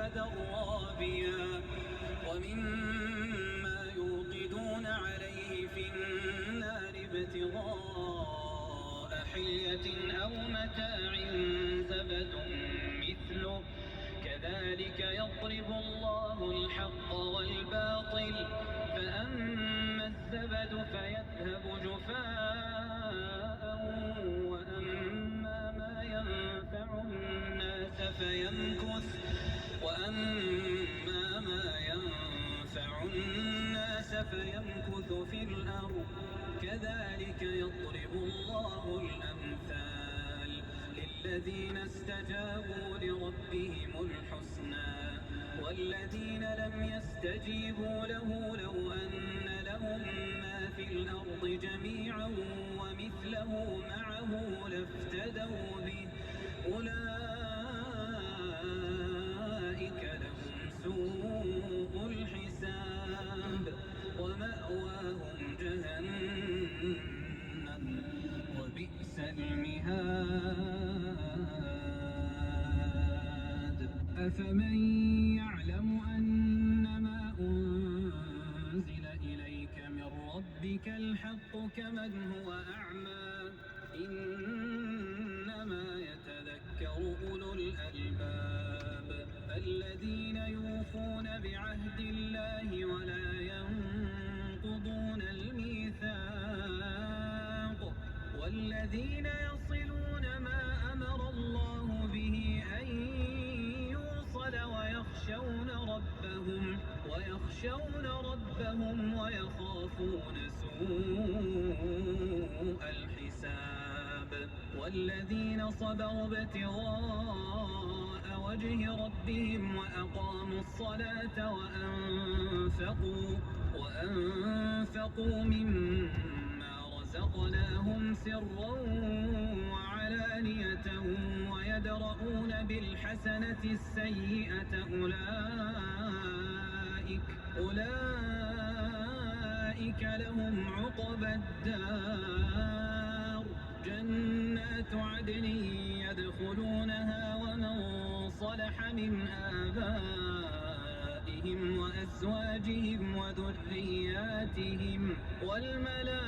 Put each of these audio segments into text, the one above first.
شهابا رابيا ومما يوقدون عليه في النار ابتغاء حلية أو متاع زبد مثله كذلك يضرب الله الحق والباطل فأما الزبد فيذهب جفاء وأما ما ينفع الناس فيمكث في الأرض كذلك يضرب الله الأمثال للذين استجابوا لربهم الحسنى والذين لم يستجيبوا له لو أن لهم ما في الأرض جميعا ومثله معه لافتدوا به أولئك لهم سوء الحساب ومأواهم جهنم وبئس المهاد أفمن يعلم أنما أنزل إليك من ربك الحق كمن هو أعمى إنما يتذكر أولو الألباب الذين يوفون بعهد الله ولا ينقضون الميثاق والذين يصلون ما أمر الله به أن يوصل ويخشون ربهم ويخافون سوء الحساب والذين صبروا ابتغاء وجه ربهم وأقاموا الصلاة وأنفقوا مما رزقناهم سرا وعلانية ويدرؤون بالحسنة السيئة أولئك لهم عقبى الدار جنات عدن يدخلونها ومن صلح من آبائهم وأزواجهم وذرياتهم والملائكة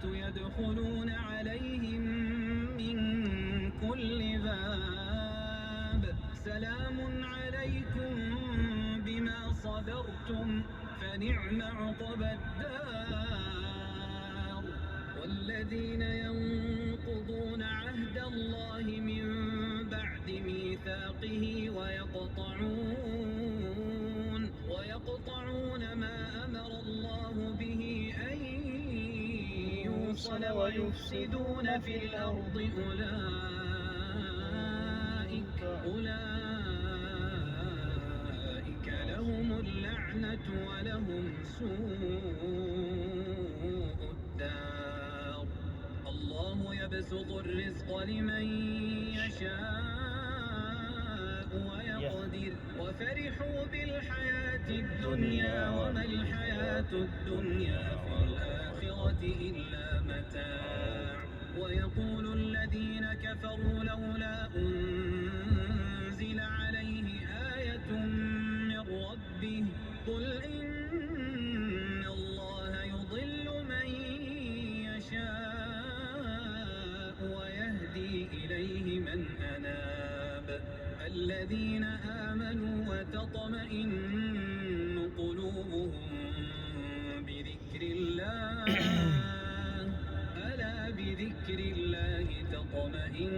يدخلون عليهم من كل باب سلام عليكم بما صبرتم فنعم عقبى الدار والذين ينقضون عهد الله من بعد ميثاقه ويقطعون ما أمر الله به أن يوصل ويفسدون في الأرض أولئك لهم اللعنة ولهم سوء الدار الله يبسط الرزق لمن يشاء ويقدر وفرحوا بالحياة الدنيا وما الحياة الدنيا في الآخرة إلا متاع ويقول الذين كفروا لولا أنزل عليه آية من ربه قل إن الله يضل من يشاء ويهدي إليه من أناب الذين آمنوا وتطمئن قلوبهم بذكر الله ألا بذكر الله تطمئن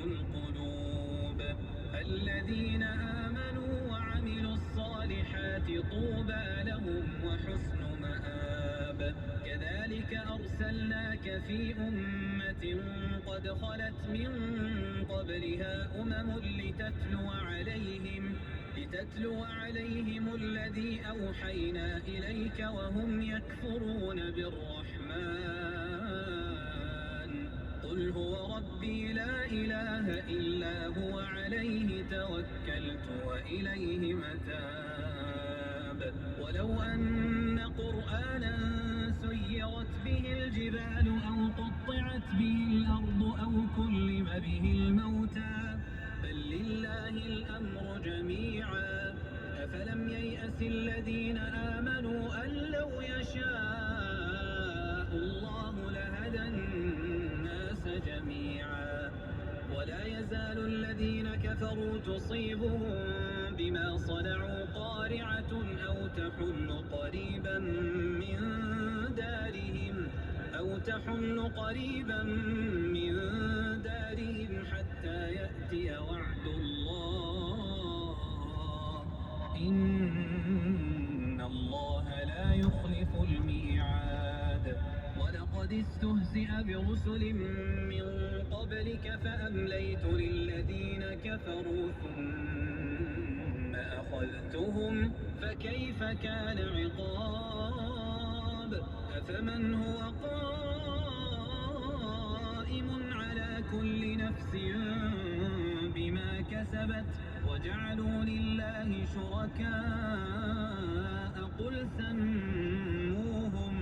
القلوب الذين آمنوا وعملوا الصالحات طوبى لهم وحسن مآب كذلك أرسلناك في أمة قد خلت من قبلها لتتلو عليهم الذي أوحينا إليك وهم يكفرون بالرحمن قل هو ربي لا إله إلا هو عليه توكلت وإليه متاب ولو أن قرآنا سيرت به الجبال أو قطعت به الأرض أو كلم به الموتى بل لله تصيبهم بما صنعوا قارعة أو تحل قريبا من دارهم حتى يأتي وعد الله إن الله لا يخلف الميعاد ولقد استهزئ برسل من قبلك فأمليت للذين كفروا ثم أخذتهم فكيف كان عقاب أفمن هو قائم على كل نفس بما كسبت وجعلوا لله شركاء قل سموهم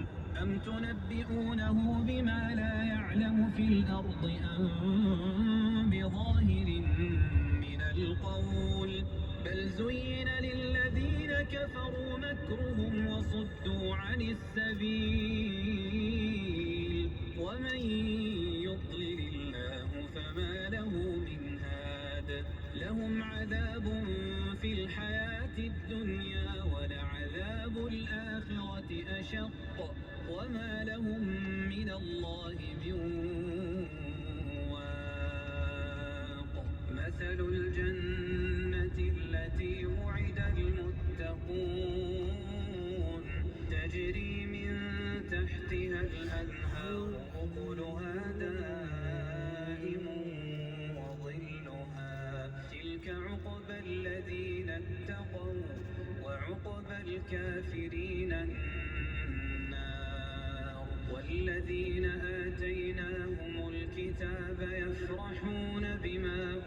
أم تنبئونه بما لا يعلم في الأرض أم بظاهر من القول بل زين للذين كفروا مكرهم وصدوا عن السبيل ومن يضلل الله فما له من هاد لهم عذاب في الحياة الدنيا ولعذاب الآخرة أشق وما لهم من الله من واق مثل الجنة التي وعد المتقون تجري من تحتها الأنهار أكلها دائم وظلها تلك عقبى الذين اتقوا وعقبى الكافرين النار والذين آتيناهم الكتاب يفرحون بما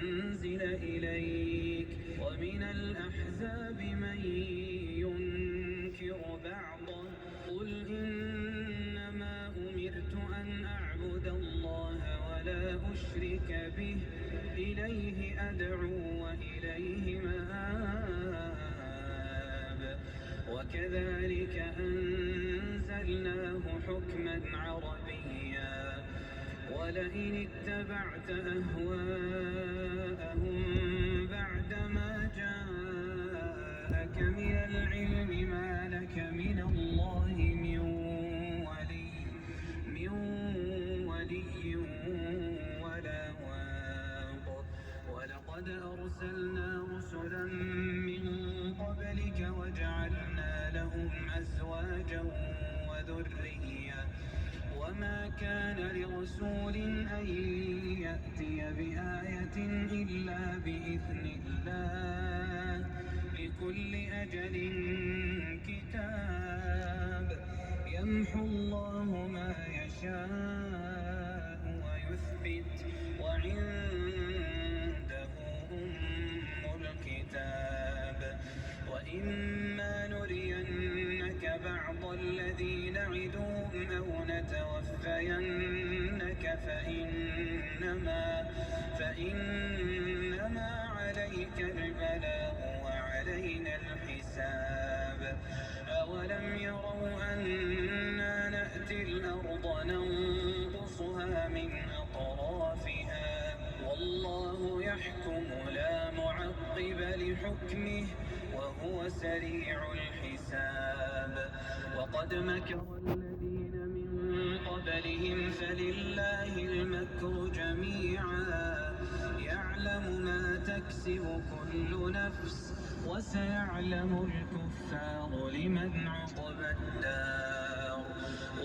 أنزل إليك ومن الأحزاب من ينكر بعضه قل إنما أمرت أن أعبد الله ولا أشرك به إليه أدعو وإليه مآب وكذلك أنزلناه حكما عربيا ولئن اتبعت أهواءهم بعدما جاءك من العلم ما لك من الله من ولي ولا واق ولقد أرسلنا رسلا من قبلك وجعلنا لهم أزواجا وذرية وما كان لرسول أن يأتي بآية إلا بإذن الله لكل أجل كتاب يمحو الله ما يشاء ويثبت وعنده أم الكتاب وإما نرينك بعض الذي نعدهم أو نتوفينك فإنما عليك البلاغ وعلينا الحساب أولم يروا أنا نأتي الأرض ننقصها من أطرافها والله يحكم لا معقب لحكمه وهو سريع الحساب وقد مكر الذين من قبلهم فلله المكر جميعا يعلم ما تكسب كل نفس وسيعلم الكفار لمن عقبى الدار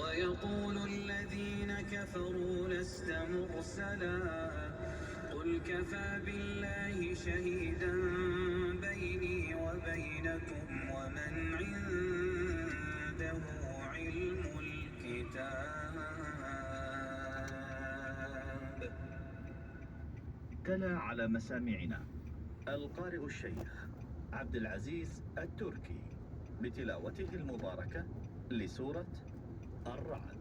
ويقول الذين كفروا لست مرسلا قل كفى بالله شهيدا بيني وبينكم ومن عنده علم الكتاب. تلا على مسامعنا القارئ الشيخ عبد العزيز التركي بتلاوته المباركة لسورة الرعد.